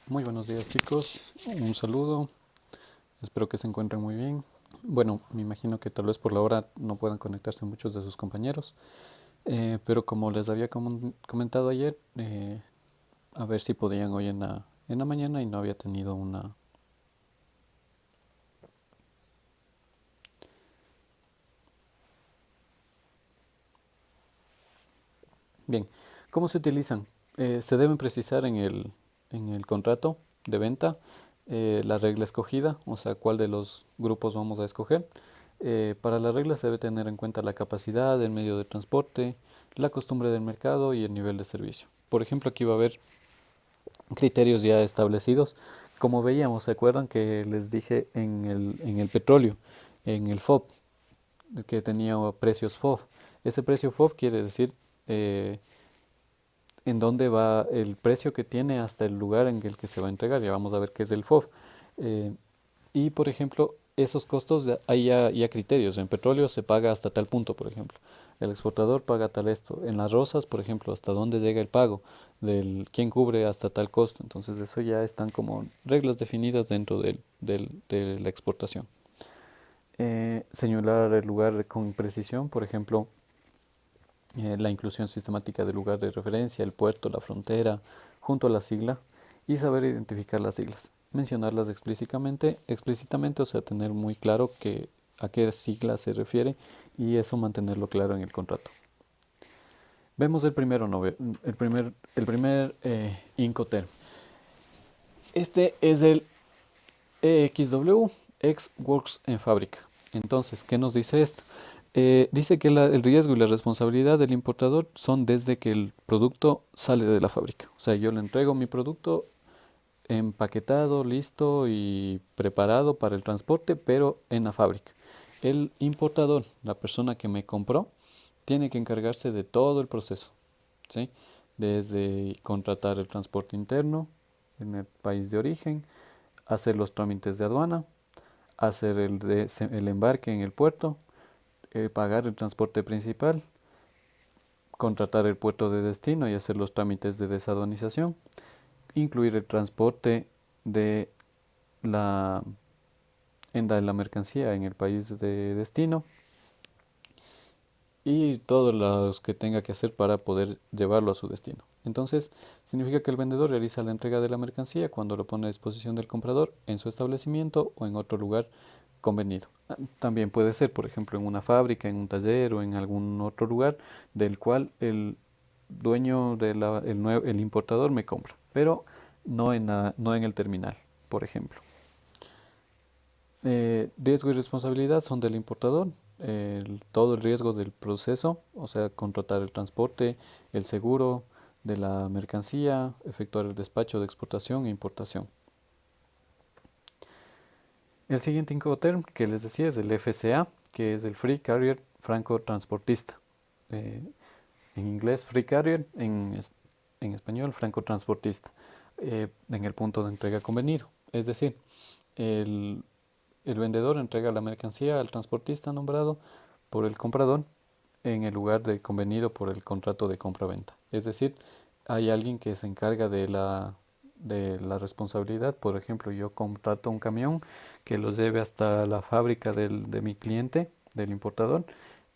Muy buenos días chicos, un saludo, espero que se encuentren muy bien. Bueno, me imagino que tal vez por la hora no puedan conectarse muchos de sus compañeros, pero como les había comentado ayer, a ver si podían hoy en la mañana y no había tenido una... Bien, ¿cómo se utilizan? Se deben precisar en el contrato de venta la regla escogida, o sea, cuál de los grupos vamos a escoger. Para la regla se debe tener en cuenta la capacidad, el medio de transporte, la costumbre del mercado y el nivel de servicio. Por ejemplo, aquí va a haber criterios ya establecidos. Como veíamos, ¿se acuerdan que les dije en el petróleo, en el FOB, que tenía precios FOB? Ese precio FOB quiere decir eh, en dónde va el precio que tiene hasta el lugar en el que se va a entregar. Ya vamos a ver qué es el FOB. Eh, y por ejemplo, esos costos, hay ya criterios. En petróleo se paga hasta tal punto, por ejemplo. El exportador paga tal esto. En las rosas, por ejemplo, hasta dónde llega el pago, del quién cubre hasta tal costo. Entonces, eso ya están como reglas definidas dentro de la exportación. Señalar el lugar con precisión, por ejemplo, la inclusión sistemática del lugar de referencia, el puerto, la frontera, junto a la sigla, y saber identificar las siglas. Mencionarlas explícitamente, o sea, tener muy claro a qué sigla se refiere y eso mantenerlo claro en el contrato. Vemos el primero, el primer Incoterm. Este es el EXW, Ex Works en fábrica. Entonces, ¿qué nos dice esto? Dice que el riesgo y la responsabilidad del importador son desde que el producto sale de la fábrica. O sea, yo le entrego mi producto empaquetado, listo y preparado para el transporte, pero en la fábrica. El importador, la persona que me compró, tiene que encargarse de todo el proceso, ¿sí? Desde contratar el transporte interno en el país de origen, hacer los trámites de aduana, hacer el embarque en el puerto, pagar el transporte principal, contratar el puerto de destino y hacer los trámites de desaduanización, incluir el transporte de la, la mercancía en el país de destino y todos los que tenga que hacer para poder llevarlo a su destino. Entonces, significa que el vendedor realiza la entrega de la mercancía cuando lo pone a disposición del comprador en su establecimiento o en otro lugar convenido. También puede ser, por ejemplo, en una fábrica, en un taller o en algún otro lugar del cual el dueño el importador me compra, pero no en el terminal, por ejemplo. Riesgo y responsabilidad son del importador, todo el riesgo del proceso, o sea, contratar el transporte, el seguro de la mercancía, efectuar el despacho de exportación e importación. El siguiente Incoterm que les decía es el FCA, que es el Free Carrier Franco Transportista. Eh, en inglés Free Carrier, en español Franco Transportista, en el punto de entrega convenido. Es decir, el, el vendedor entrega la mercancía al transportista nombrado por el comprador en el lugar de convenido por el contrato de compra-venta. Es decir, hay alguien que se encarga de la responsabilidad. Por ejemplo, yo contrato un camión que los lleve hasta la fábrica de mi cliente, del importador,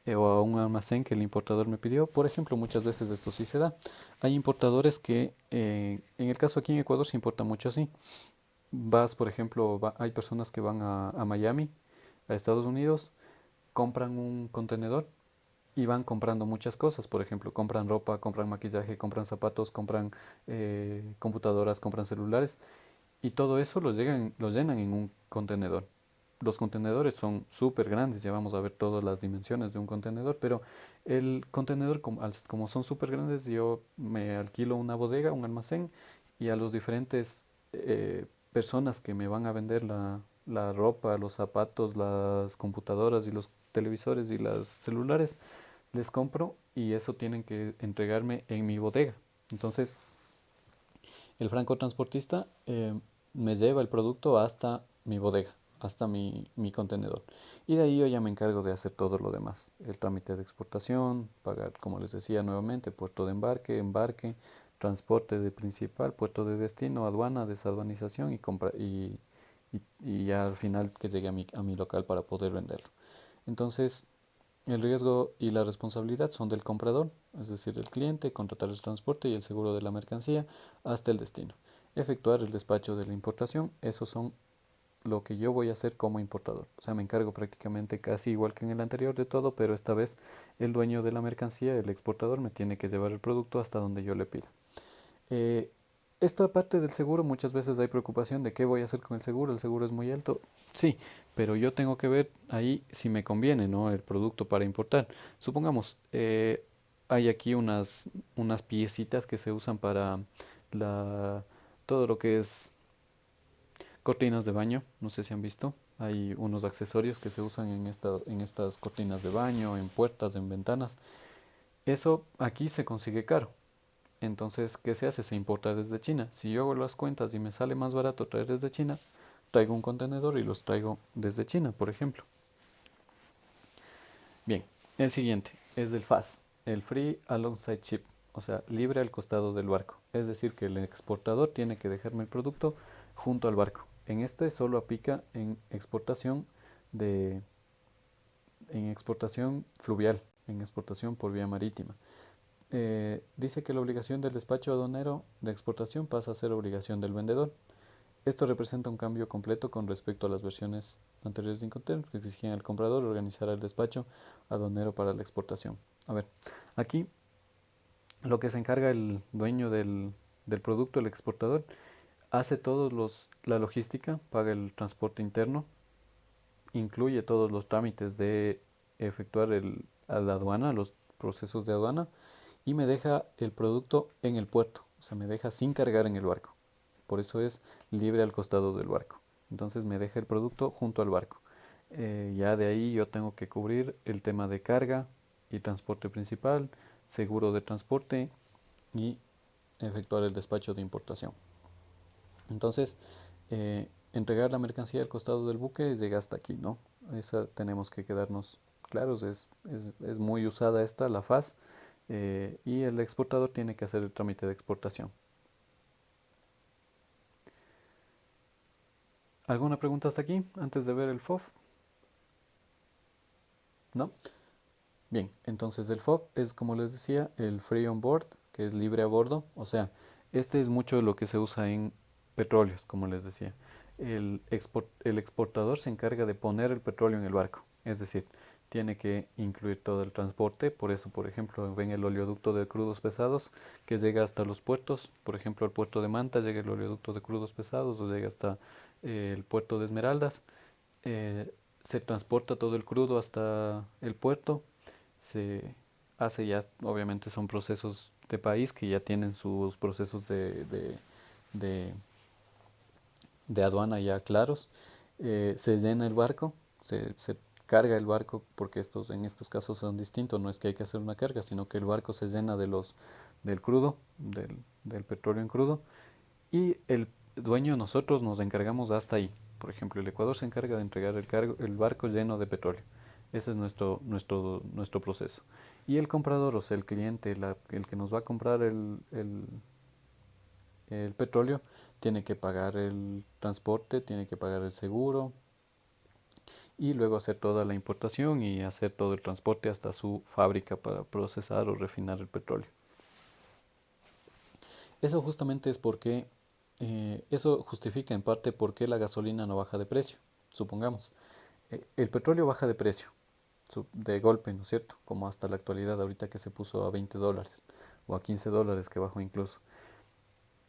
o a un almacén que el importador me pidió. Por ejemplo, muchas veces esto sí se da. Hay importadores que, en el caso aquí en Ecuador se importa mucho así. Por ejemplo, hay personas que van a Miami, a Estados Unidos, compran un contenedor y van comprando muchas cosas. Por ejemplo, compran ropa, compran maquillaje, compran zapatos, compran computadoras, compran celulares y todo eso lo llenan en un contenedor. Los contenedores son súper grandes, ya vamos a ver todas las dimensiones de un contenedor, pero el contenedor, como son súper grandes, yo me alquilo una bodega, un almacén, y a los diferentes personas que me van a vender la ropa, los zapatos, las computadoras y los televisores y los celulares, les compro y eso tienen que entregarme en mi bodega. Entonces, el franco transportista me lleva el producto hasta mi bodega, hasta mi contenedor. Y de ahí yo ya me encargo de hacer todo lo demás. El trámite de exportación, pagar, como les decía nuevamente, puerto de embarque, transporte de principal, puerto de destino, aduana, desaduanización y compra y ya al final que llegue a mi local para poder venderlo. Entonces, el riesgo y la responsabilidad son del comprador, es decir, el cliente, contratar el transporte y el seguro de la mercancía hasta el destino. Efectuar el despacho de la importación, esos son lo que yo voy a hacer como importador. O sea, me encargo prácticamente casi igual que en el anterior de todo, pero esta vez el dueño de la mercancía, el exportador, me tiene que llevar el producto hasta donde yo le pida. Eh, Esta parte del seguro, muchas veces hay preocupación de qué voy a hacer con el seguro es muy alto. Sí, pero yo tengo que ver ahí si me conviene, ¿no? El producto para importar. Supongamos, hay aquí unas piecitas que se usan para la, todo lo que es cortinas de baño, no sé si han visto. Hay unos accesorios que se usan en estas cortinas de baño, en puertas, en ventanas. Eso aquí se consigue caro. Entonces, ¿qué se hace? Se importa desde China. Si yo hago las cuentas y me sale más barato traer desde China, traigo un contenedor y los traigo desde China, por ejemplo. Bien, el siguiente es del FAS, el Free Alongside Ship, o sea, libre al costado del barco. Es decir, que el exportador tiene que dejarme el producto junto al barco. En este solo aplica de, en exportación fluvial, en exportación por vía marítima. Dice que la obligación del despacho aduanero de exportación pasa a ser obligación del vendedor. Esto representa un cambio completo con respecto a las versiones anteriores de Incoterms que exigían al comprador organizar el despacho aduanero para la exportación. A ver, aquí lo que se encarga el dueño del producto, el exportador, hace la logística, paga el transporte interno, incluye todos los trámites de efectuar a la aduana, los procesos de aduana, y me deja el producto en el puerto, o sea, me deja sin cargar en el barco. Por eso es libre al costado del barco. Entonces me deja el producto junto al barco. Ya de ahí yo tengo que cubrir el tema de carga y transporte principal, seguro de transporte y efectuar el despacho de importación. Entonces, entregar la mercancía al costado del buque llega hasta aquí, ¿no? Esa tenemos que quedarnos claros, es muy usada esta, la FAS, y el exportador tiene que hacer el trámite de exportación. ¿Alguna pregunta hasta aquí antes de ver el FOF? ¿No? Bien, entonces el FOB es, como les decía, el Free on Board, que es libre a bordo. O sea, este es mucho de lo que se usa en petróleos, como les decía. El exportador se encarga de poner el petróleo en el barco. Es decir, tiene que incluir todo el transporte. Por eso, por ejemplo, ven el oleoducto de crudos pesados que llega hasta los puertos. Por ejemplo, al puerto de Manta llega el oleoducto de crudos pesados o llega hasta el puerto de Esmeraldas. Eh, Se transporta todo el crudo hasta el puerto, se hace ya, obviamente son procesos de país que ya tienen sus procesos de, de aduana ya claros. Se llena el barco, se carga el barco, porque en estos casos son distintos, no es que hay que hacer una carga, sino que el barco se llena del crudo, del petróleo en crudo, y el dueño, nosotros nos encargamos hasta ahí. Por ejemplo, el Ecuador se encarga de entregar el barco lleno de petróleo. Ese es nuestro proceso. Y el comprador, o sea, el cliente, el que nos va a comprar el petróleo, tiene que pagar el transporte, tiene que pagar el seguro y luego hacer toda la importación y hacer todo el transporte hasta su fábrica para procesar o refinar el petróleo. Eso justamente es porque, eso justifica en parte por qué la gasolina no baja de precio. Supongamos, el petróleo baja de precio, de golpe, ¿no es cierto? Como hasta la actualidad, ahorita que se puso a $20 o a $15 que bajó incluso.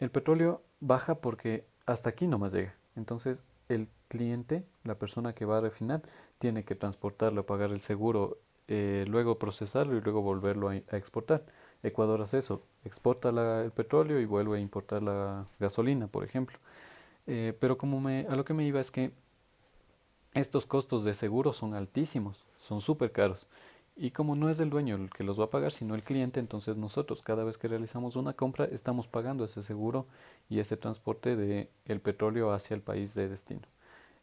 El petróleo baja porque hasta aquí no más llega. Entonces, el cliente, la persona que va a refinar, tiene que transportarlo, pagar el seguro, luego procesarlo y luego volverlo a exportar. Ecuador hace eso, exporta el petróleo y vuelve a importar la gasolina, por ejemplo. Pero a lo que me iba es que estos costos de seguro son altísimos, son súper caros. Y como no es el dueño el que los va a pagar, sino el cliente, entonces nosotros cada vez que realizamos una compra estamos pagando ese seguro y ese transporte de el petróleo hacia el país de destino.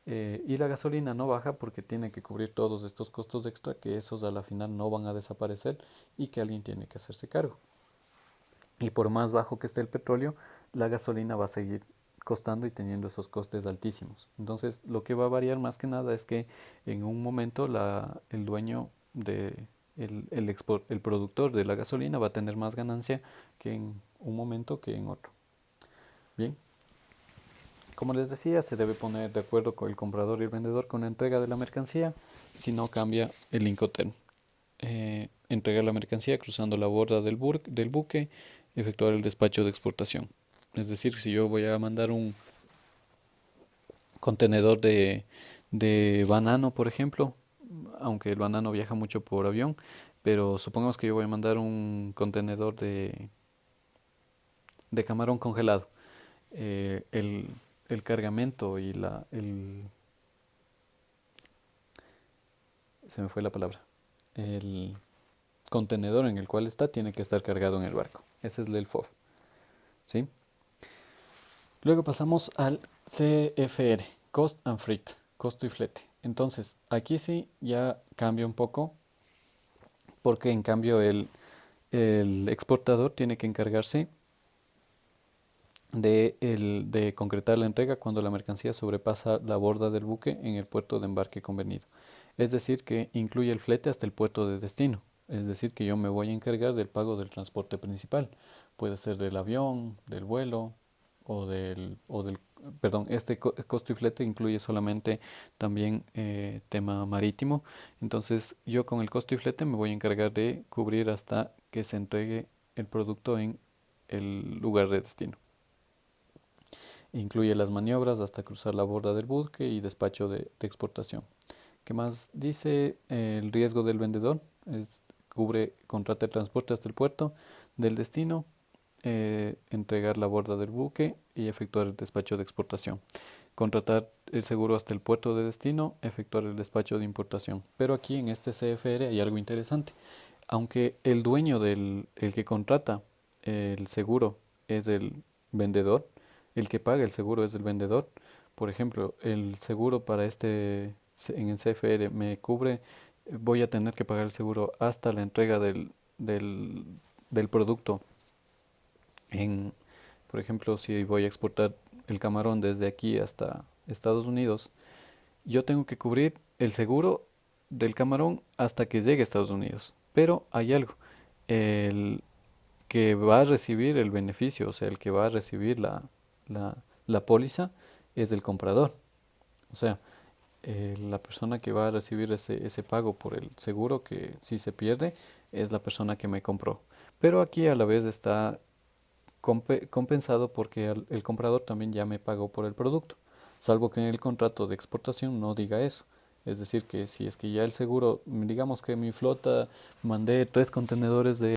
Y la gasolina no baja porque tiene que cubrir todos estos costos extra que esos a la final no van a desaparecer y que alguien tiene que hacerse cargo. Y por más bajo que esté el petróleo, la gasolina va a seguir costando y teniendo esos costes altísimos. Entonces, lo que va a variar más que nada es que en un momento el dueño de el productor de la gasolina va a tener más ganancia que en un momento que en otro. Bien, como les decía, se debe poner de acuerdo con el comprador y el vendedor con la entrega de la mercancía, si no cambia el Incoterm. Entregar la mercancía cruzando la borda del buque, efectuar el despacho de exportación. Es decir, si yo voy a mandar un contenedor de banano, por ejemplo, aunque el banano viaja mucho por avión, pero supongamos que yo voy a mandar un contenedor de camarón congelado. eh, el, el cargamento y se me fue la palabra, el contenedor en el cual está tiene que estar cargado en el barco. Ese es el FOB, ¿sí? Luego pasamos al CFR, Cost and Freight, costo y flete. Entonces, aquí sí ya cambia un poco porque en cambio el exportador tiene que encargarse de concretar la entrega cuando la mercancía sobrepasa la borda del buque en el puerto de embarque convenido. Es decir, que incluye el flete hasta el puerto de destino. Es decir, que yo me voy a encargar del pago del transporte principal. Puede ser del avión, del vuelo o del perdón, este costo y flete incluye solamente también tema marítimo. Entonces, yo con el costo y flete me voy a encargar de cubrir hasta que se entregue el producto en el lugar de destino. Incluye las maniobras hasta cruzar la borda del buque y despacho de exportación. ¿Qué más dice? El riesgo del vendedor cubre, contrata el transporte hasta el puerto del destino, entregar la borda del buque y efectuar el despacho de exportación. Contratar el seguro hasta el puerto de destino, efectuar el despacho de importación. Pero aquí en este CFR hay algo interesante. Aunque el dueño el que contrata el seguro es el vendedor, el que paga el seguro es el vendedor. Por ejemplo, el seguro para en el CFR me cubre, voy a tener que pagar el seguro hasta la entrega del, del producto. En, por ejemplo, si voy a exportar el camarón desde aquí hasta Estados Unidos, yo tengo que cubrir el seguro del camarón hasta que llegue a Estados Unidos. Pero hay algo, el que va a recibir el beneficio, o sea, el que va a recibir la, la póliza es el comprador. O sea, la persona que va a recibir ese pago por el seguro que si se pierde es la persona que me compró. Pero aquí a la vez está compensado porque el comprador también ya me pagó por el producto, salvo que en el contrato de exportación no diga eso. Es decir, que si es que ya el seguro, digamos que mi flota mandé 3 contenedores de